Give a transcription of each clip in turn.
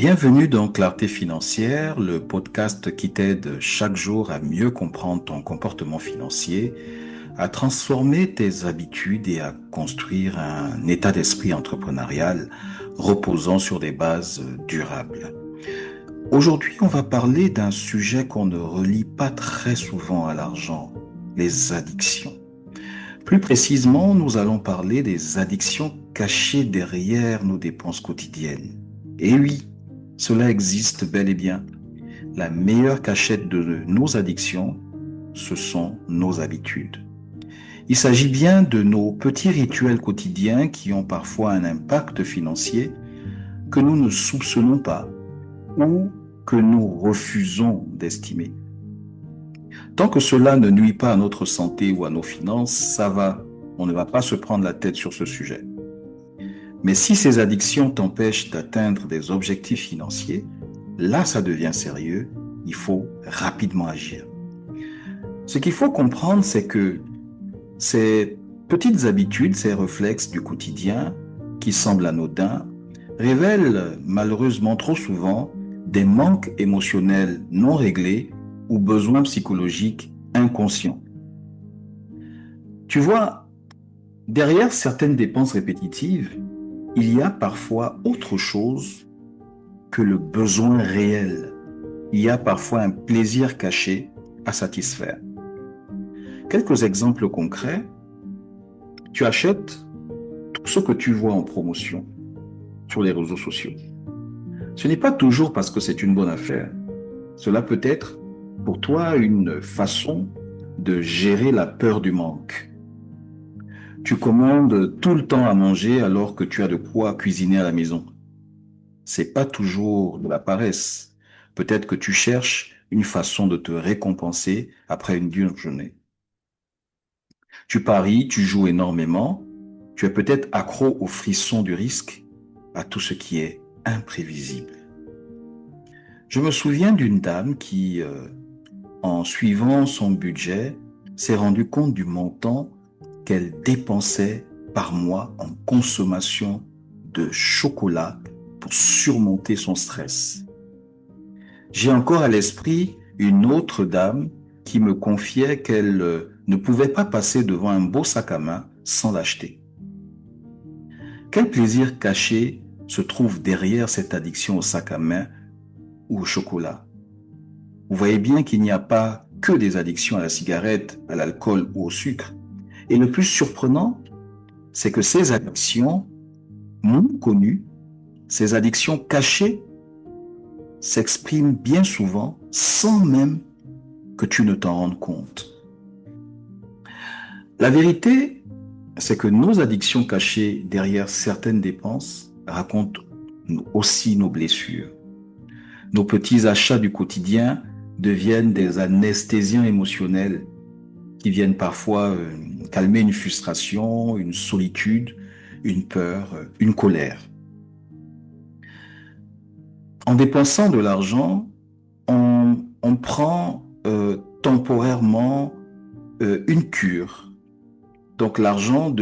Bienvenue dans Clarté financière, le podcast qui t'aide chaque jour à mieux comprendre ton comportement financier, à transformer tes habitudes et à construire un état d'esprit entrepreneurial reposant sur des bases durables. Aujourd'hui, on va parler d'un sujet qu'on ne relie pas très souvent à l'argent, les addictions. Plus précisément, nous allons parler des addictions cachées derrière nos dépenses quotidiennes. Et oui, cela existe bel et bien. La meilleure cachette de nos addictions, ce sont nos habitudes. Il s'agit bien de nos petits rituels quotidiens qui ont parfois un impact financier que nous ne soupçonnons pas ou que nous refusons d'estimer. Tant que cela ne nuit pas à notre santé ou à nos finances, ça va. On ne va pas se prendre la tête sur ce sujet. Mais si ces addictions t'empêchent d'atteindre des objectifs financiers, là, ça devient sérieux. Il faut rapidement agir. Ce qu'il faut comprendre, c'est que ces petites habitudes, ces réflexes du quotidien qui semblent anodins, révèlent malheureusement trop souvent des manques émotionnels non réglés ou besoins psychologiques inconscients. Tu vois, derrière certaines dépenses répétitives, il y a parfois autre chose que le besoin réel. Il y a parfois un plaisir caché à satisfaire. Quelques exemples concrets. Tu achètes tout ce que tu vois en promotion sur les réseaux sociaux. Ce n'est pas toujours parce que c'est une bonne affaire. Cela peut être pour toi une façon de gérer la peur du manque. Tu commandes tout le temps à manger alors que tu as de quoi cuisiner à la maison. C'est pas toujours de la paresse. Peut-être que tu cherches une façon de te récompenser après une dure journée. Tu paries, tu joues énormément. Tu es peut-être accro au frisson du risque, à tout ce qui est imprévisible. Je me souviens d'une dame qui, en suivant son budget, s'est rendue compte du montant qu'elle dépensait par mois en consommation de chocolat pour surmonter son stress. J'ai encore à l'esprit une autre dame qui me confiait qu'elle ne pouvait pas passer devant un beau sac à main sans l'acheter. Quel plaisir caché se trouve derrière cette addiction au sac à main ou au chocolat? Vous voyez bien qu'il n'y a pas que des addictions à la cigarette, à l'alcool ou au sucre. Et le plus surprenant, c'est que ces addictions non connues, ces addictions cachées, s'expriment bien souvent sans même que tu ne t'en rendes compte. La vérité, c'est que nos addictions cachées derrière certaines dépenses racontent aussi nos blessures. Nos petits achats du quotidien deviennent des anesthésiens émotionnels qui viennent parfois calmer une frustration, une solitude, une peur, une colère. En dépensant de l'argent, on prend temporairement une cure. Donc l'argent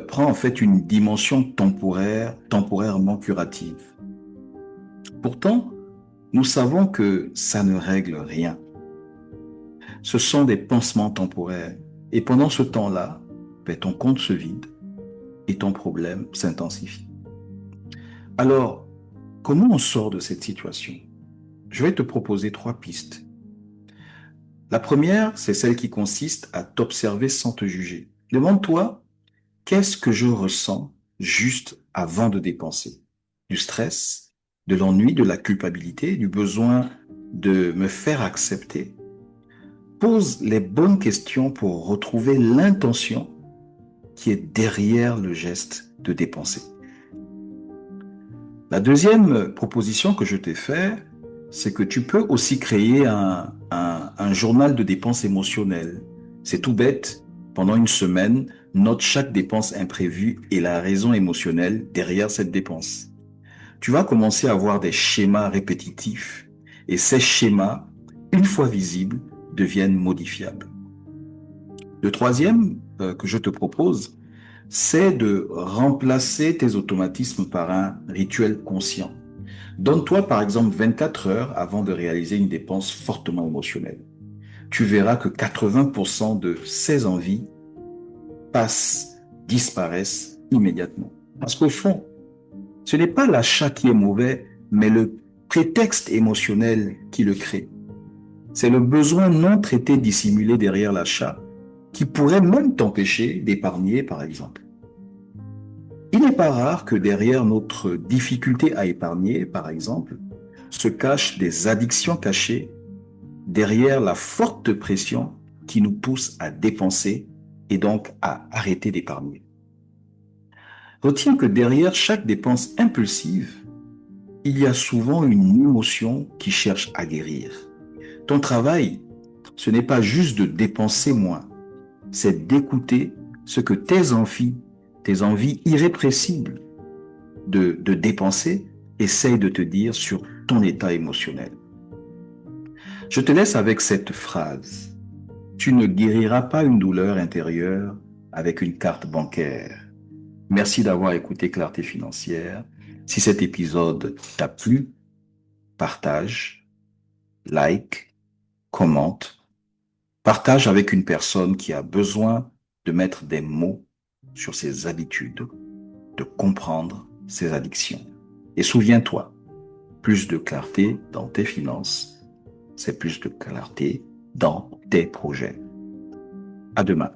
prend en fait une dimension temporairement curative. Pourtant, nous savons que ça ne règle rien. Ce sont des pansements temporaires. Et pendant ce temps-là, ton compte se vide et ton problème s'intensifie. Alors, comment on sort de cette situation? Je vais te proposer 3 pistes. La première, c'est celle qui consiste à t'observer sans te juger. Demande-toi, qu'est-ce que je ressens juste avant de dépenser? Du stress, de l'ennui, de la culpabilité, du besoin de me faire accepter? Pose les bonnes questions pour retrouver l'intention qui est derrière le geste de dépenser. La deuxième proposition que je t'ai faite, c'est que tu peux aussi créer un journal de dépenses émotionnelles. C'est tout bête. Pendant une semaine, note chaque dépense imprévue et la raison émotionnelle derrière cette dépense. Tu vas commencer à avoir des schémas répétitifs et ces schémas, une fois visibles, deviennent modifiables. Le troisième que je te propose, c'est de remplacer tes automatismes par un rituel conscient. Donne-toi par exemple 24 heures avant de réaliser une dépense fortement émotionnelle. Tu verras que 80% de ces envies passent, disparaissent immédiatement. Parce qu'au fond, ce n'est pas l'achat qui est mauvais, mais le prétexte émotionnel qui le crée. C'est le besoin non traité dissimulé derrière l'achat qui pourrait même t'empêcher d'épargner, par exemple. Il n'est pas rare que derrière notre difficulté à épargner, par exemple, se cachent des addictions cachées derrière la forte pression qui nous pousse à dépenser et donc à arrêter d'épargner. Retiens que derrière chaque dépense impulsive, il y a souvent une émotion qui cherche à guérir. Ton travail, ce n'est pas juste de dépenser moins, c'est d'écouter ce que tes envies irrépressibles de dépenser, essayent de te dire sur ton état émotionnel. Je te laisse avec cette phrase. Tu ne guériras pas une douleur intérieure avec une carte bancaire. Merci d'avoir écouté Clarté Financière. Si cet épisode t'a plu, partage, like, commente, partage avec une personne qui a besoin de mettre des mots sur ses habitudes, de comprendre ses addictions. Et souviens-toi, plus de clarté dans tes finances, c'est plus de clarté dans tes projets. À demain.